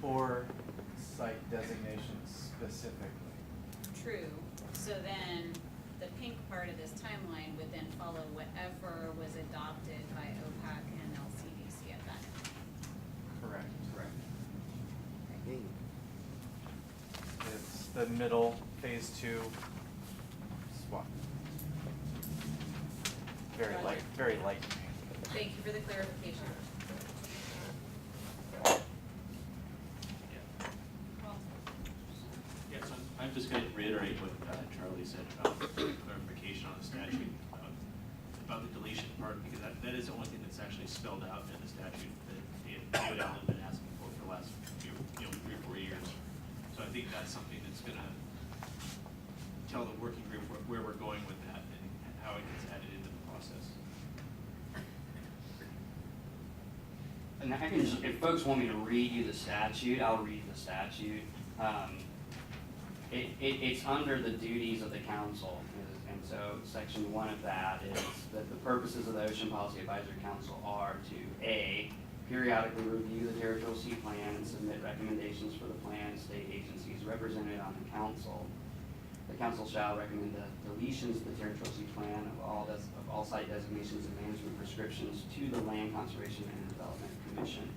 for site designations specifically. True. So then the pink part of this timeline would then follow whatever was adopted by OPAC and LCDC at that time. Correct. Correct. It's the middle phase 2 swap. Very Got it. light, very light. Thank you for the clarification. Yeah, so I'm just going to reiterate what Charlie said about clarification on the statute, about the deletion part, because that is the only thing that's actually spelled out in the statute that David Allen has been asking for the last few, 3 or 4 years. So I think that's something that's going to tell the working group where we're going with that and how it gets added into the process. And I can, if folks want me to read you the statute, I'll read the statute. It's under the duties of the council, and so section 1 of that is that the purposes of the Ocean Policy Advisory Council are to A, periodically review the territorial sea plan and submit recommendations for the plan to state agencies represented on the council. The council shall recommend the deletions of the territorial sea plan of all site designations and management prescriptions to the Land Conservation and Development Commission.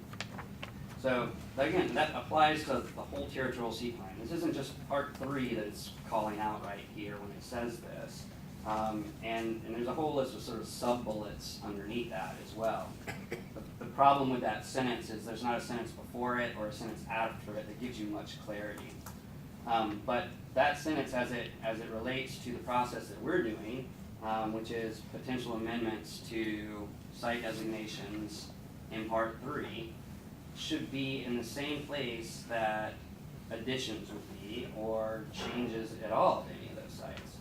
So again, that applies to the whole territorial sea plan. This isn't just part 3 that it's calling out right here when it says this. And there's a whole list of sort of sub-bullets underneath that as well. The problem with that sentence is there's not a sentence before it or a sentence after it that gives you much clarity. But that sentence, as it relates to the process that we're doing, which is potential amendments to site designations in part 3, should be in the same place that additions would be or changes at all to any of those sites.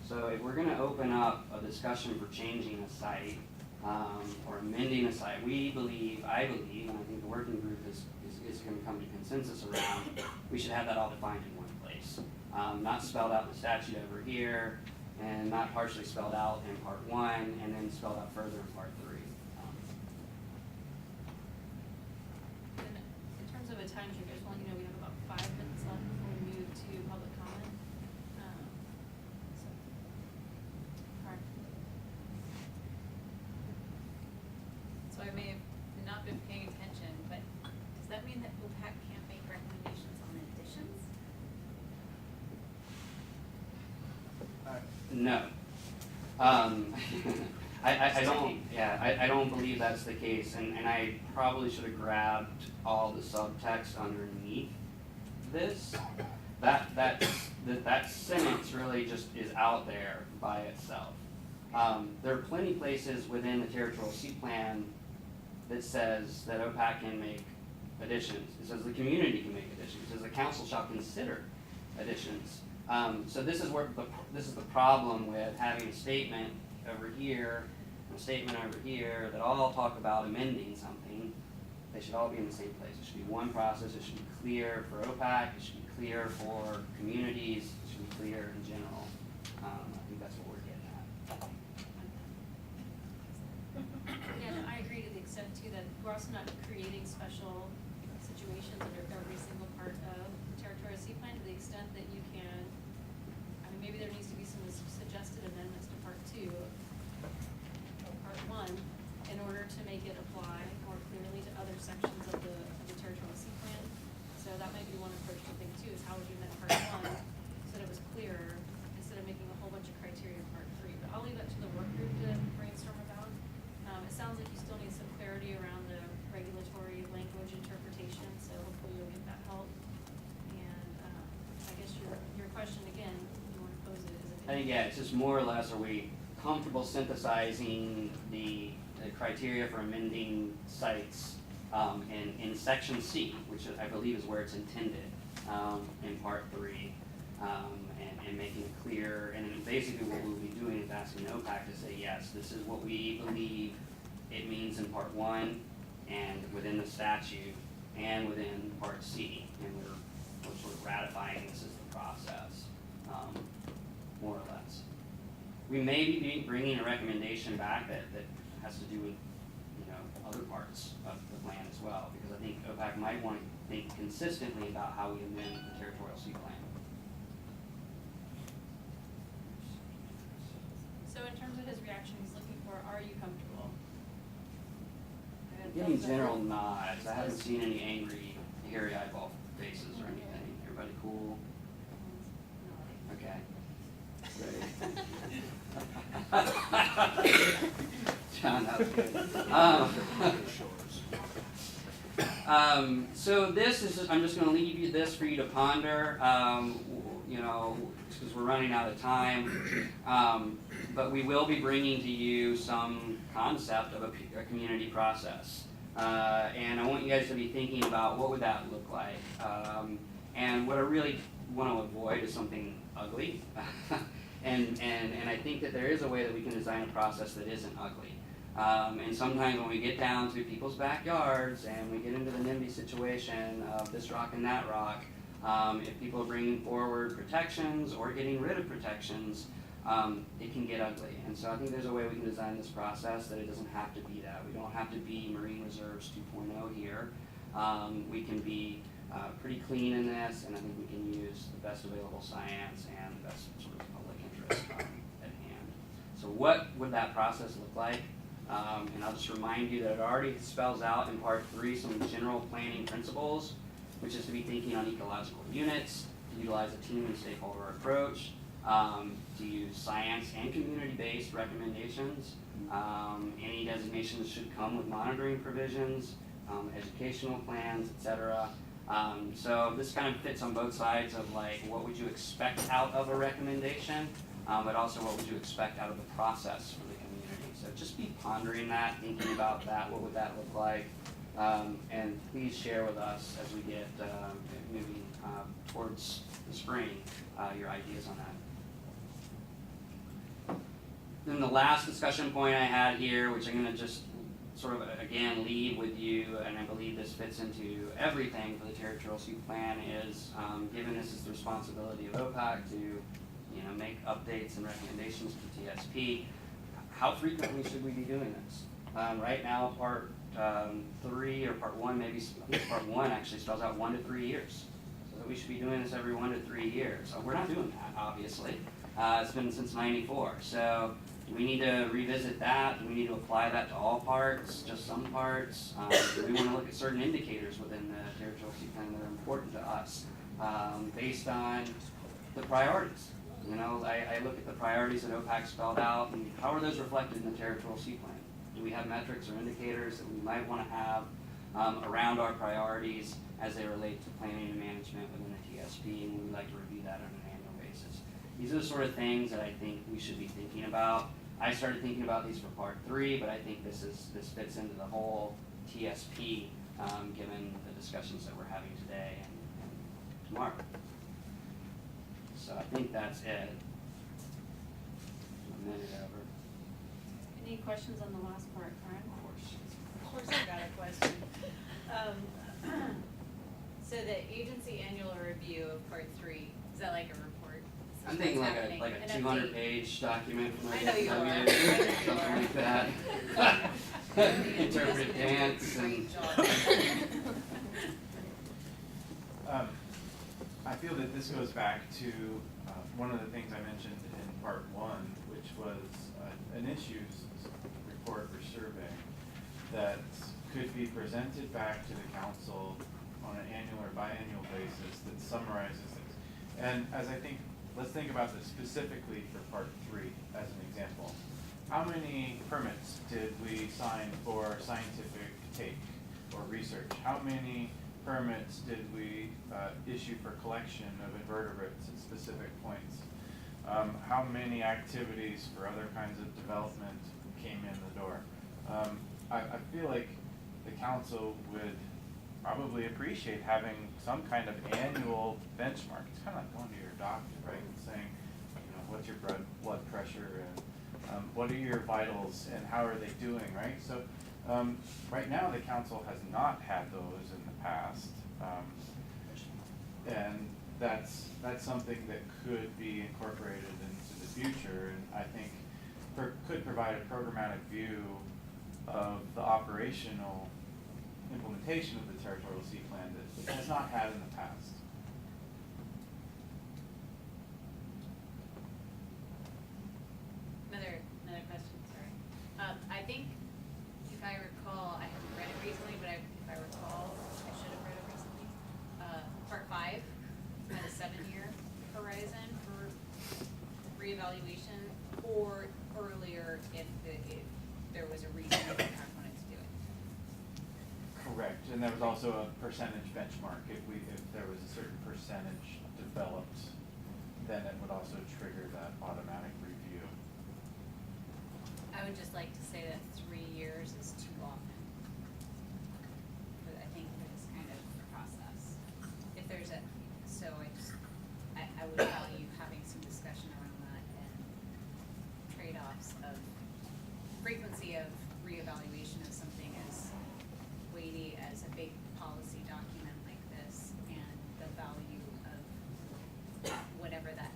So if we're going to open up a discussion for changing a site or amending a site, I believe, and I think the working group is going to come to consensus around, we should have that all defined in one place. Not spelled out in the statute over here, and not partially spelled out in part 1, and then spelled out further in part 3. And in terms of a time check, I just want you to know we have about 5 minutes left before we move to public comment. So, all right. So I may have not been paying attention, but does that mean that OPAC can't make recommendations on additions? No. I don't believe that's the case, and I probably should have grabbed all the subtext underneath this. That sentence really just is out there by itself. There are plenty of places within the territorial sea plan that says that OPAC can make additions. It says the community can make additions. It says the council shall consider additions. So this is the problem with having a statement over here and a statement over here that all talk about amending something. They should all be in the same place. It should be one process. It should be clear for OPAC. It should be clear for communities. It should be clear in general. I think that's what we're getting at. Yeah, no, I agree to the extent too that we're also not creating special situations under every single part of the territorial sea plan to the extent that you can. I mean, maybe there needs to be some suggested amendments to part 2 or part 1 in order to make it apply more clearly to other sections of the territorial sea plan. So that might be one approach to think too, is how would you amend part 1 so that it was clearer instead of making a whole bunch of criteria in part 3. But I'll leave that to the work group to brainstorm about. It sounds like you still need some clarity around the regulatory language interpretation, so hopefully you'll get that help. And I guess your question again, you want to pose it as I think, yeah, it's just more or less, are we comfortable synthesizing the criteria for amending sites in section C, which I believe is where it's intended in part 3, and making it clear, and then basically what we'll be doing is asking OPAC to say, yes, this is what we believe it means in part 1 and within the statute and within part C, and we're sort of ratifying this as the process, more or less. We may be bringing a recommendation back that has to do with, other parts of the plan as well, because I think OPAC might want to think consistently about how we amend the territorial sea plan. So in terms of his reaction, he's looking for, are you comfortable? And it Getting thumbs up. general nods. I haven't seen any angry, hairy eyeball faces or anything. Everybody cool? Okay. Great. John, that was good. So this is just, I'm just going to leave you this for you to ponder. You know, because we're running out of time. But we will be bringing to you some concept of a community process. And I want you guys to be thinking about what would that look like. And what I really want to avoid is something ugly. and I think that there is a way that we can design a process that isn't ugly. And sometimes when we get down to people's backyards and we get into the NIMBY situation of this rock and that rock, if people are bringing forward protections or getting rid of protections, it can get ugly. And so I think there's a way we can design this process that it doesn't have to be that. We don't have to be Marine Reserves 2.0 here. We can be pretty clean in this, and I think we can use the best available science and the best sort of public interest at hand. So what would that process look like? And I'll just remind you that it already spells out in part 3 some general planning principles, which is to be thinking on ecological units, to utilize a team and stakeholder approach, to use science and community-based recommendations. Any designations should come with monitoring provisions, educational plans, etc. So this kind of fits on both sides of like what would you expect out of a recommendation, but also what would you expect out of the process for the community. So just be pondering that, thinking about that, what would that look like, and please share with us as we get moving towards the spring your ideas on that. Then the last discussion point I had here, which I'm going to just sort of again leave with you, and I believe this fits into everything for the territorial sea plan, is given this is the responsibility of OPAC to make updates and recommendations to TSP, how frequently should we be doing this? Right now, part 3 or part 1, maybe I think part 1 actually spells out 1 to 3 years. So that we should be doing this every 1 to 3 years. We're not doing that, obviously. It's been since '94. So do we need to revisit that? Do we need to apply that to all parts, just some parts? Do we want to look at certain indicators within the territorial sea plan that are important to us based on the priorities? I look at the priorities that OPAC spelled out, and how are those reflected in the territorial sea plan? Do we have metrics or indicators that we might want to have around our priorities as they relate to planning and management within the TSP, and we would like to review that on an annual basis. These are the sort of things that I think we should be thinking about. I started thinking about these for part 3, but I think this fits into the whole TSP given the discussions that we're having today and tomorrow. So I think that's it. A minute over. Any questions on the last part, Karen? Of course I got a question. So the agency annual review of part 3, is that like a report? This is I'm thinking what's like happening, a an 200-page document from I know you are. DPW, something like that. Interpretive dance and. Great job. I feel that this goes back to one of the things I mentioned in part 1, which was an issues report or survey that could be presented back to the council on an annual or biannual basis that summarizes this. And as let's think about this specifically for part 3 as an example. How many permits did we sign for scientific take or research? How many permits did we issue for collection of invertebrates at specific points? How many activities for other kinds of development came in the door? I feel like the council would probably appreciate having some kind of annual benchmark. It's kind of like going to your doctor, right, and saying, what's your blood pressure and what are your vitals and how are they doing, right? So right now the council has not had those in the past, and that's something that could be incorporated into the future, and I think could provide a programmatic view of the operational implementation of the territorial sea plan that it has not had in the past. Another question, sorry. I think if I recall, I haven't read it recently, but if I recall, I should have read it recently. Part 5 had a 7-year horizon for reevaluation, or earlier if there was a reason that the town wanted to do it. Correct, and there was also a percentage benchmark. If there was a certain percentage developed, then it would also trigger that automatic review. I would just like to say that 3 years is too often. But I think for this kind of process, if there's I would value having some discussion around that and trade-offs of frequency of reevaluation of something as weighty as a big policy document like this, and the value of whatever that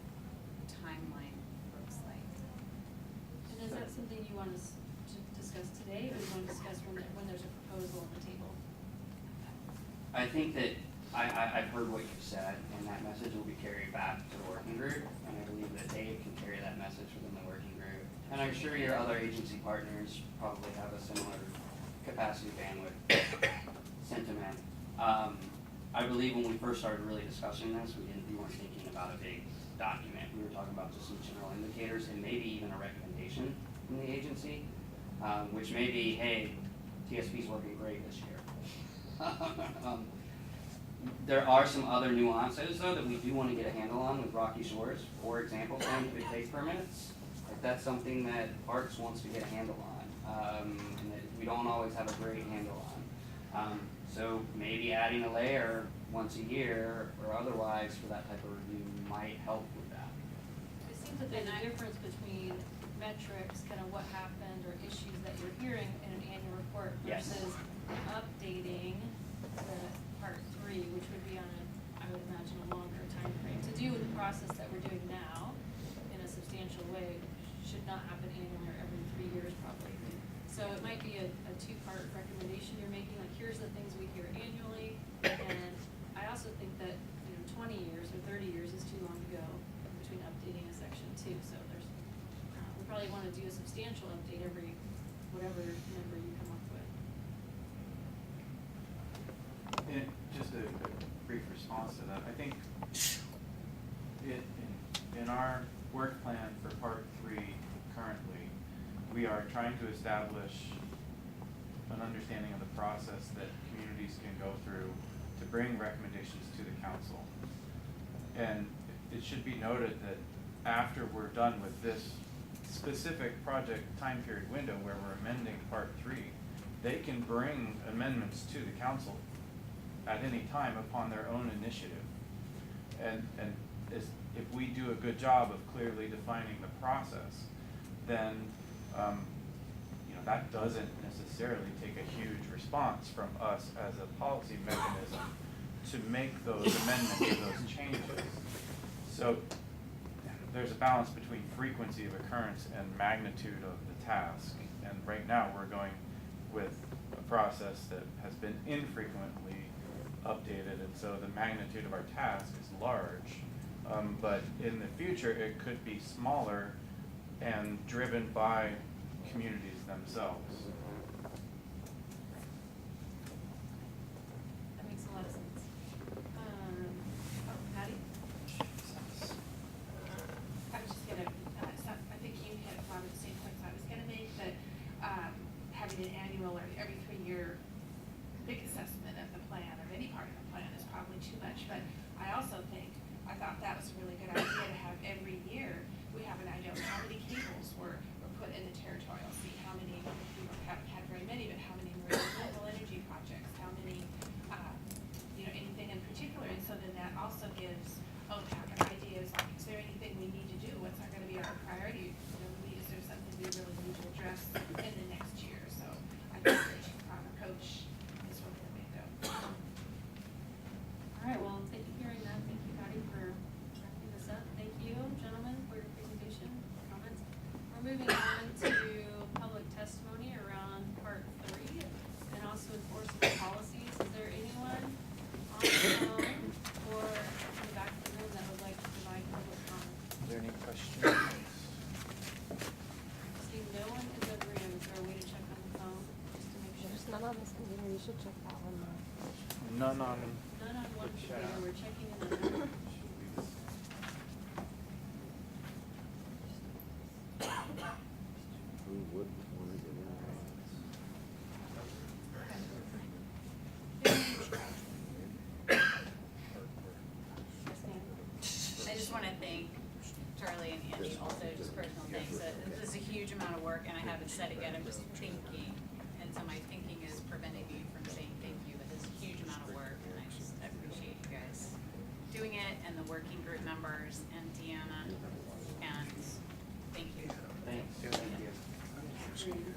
timeline looks like. And is that something you want us to discuss today, or you want to discuss when there's a proposal on the table? I think that I've heard what you've said, and that message will be carried back to the working group, and I believe that Dave can carry that message within the working group. And I'm sure your other agency partners probably have a similar capacity bandwidth sentiment. I believe when we first started really discussing this, we weren't thinking about a big document. We were talking about just some general indicators and maybe even a recommendation from the agency, which may be, hey, TSP's working great this year. There are some other nuances, though, that we do want to get a handle on with Rocky Shores. For example, scientific take permits. Like, that's something that Parks wants to get a handle on, and that we don't always have a great handle on. So maybe adding a layer once a year or otherwise for that type of review might help with that. It seems that there's a difference between metrics, kind of what happened or issues that you're hearing in an annual report Yes. versus updating the part 3, which would be on I would imagine, a longer time frame. To do the process that we're doing now in a substantial way should not happen annually or every 3 years probably. So it might be a 2-part recommendation you're making, like here's the things we hear annually, and I also think that 20 years or 30 years is too long to go between updating a section too. So there's we probably want to do a substantial update every whatever number you come up with. And just a brief response to that, I think in our work plan for Part 3 currently, we are trying to establish an understanding of the process that communities can go through to bring recommendations to the council. And it should be noted that after we're done with this specific project time period window where we're amending Part 3, they can bring amendments to the council at any time upon their own initiative. And if we do a good job of clearly defining the process, then that doesn't necessarily take a huge response from us as a policy mechanism to make those amendments or those changes. So there's a balance between frequency of occurrence and magnitude of the task. And right now we're going with a process that has been infrequently updated, and so the magnitude of our task is large. But in the future, it could be smaller and driven by communities themselves. That makes a lot of sense. Patty? I was just gonna, I think you hit a lot of the same points I was gonna make, that having an annual or every 3-year big assessment of the plan, of any part of the plan, is probably too much. But I also think, I thought that was a really good idea to have every year, we have an idea of how many cables were put in the territorial sea, how many, we haven't had very many, but how many were renewable energy projects, how many, anything in particular. And so then that also gives OPAC an idea, is like, is there anything we need to do? What's not gonna be our priority? Is there something we really need to address in the next year? So I think the two-pronged approach is really the way to go. All right, well, thank you for hearing that. Thank you, Patty, for wrapping this up. Thank you, gentlemen, for your presentation, comments. We're moving on to public should check that one though. None on. None on one the computer, chat. we're checking in another. Who wouldn't want to get in I just wanna thank Charlie and Andy also, just personal thanks, this is a huge amount of work, and I haven't said it yet, I'm just thinking, and so my thinking is preventing me from saying thank you, but it's a huge amount of work, and I appreciate you guys doing it, and the working group members, and Deanna, and thank you. Thanks, thank you.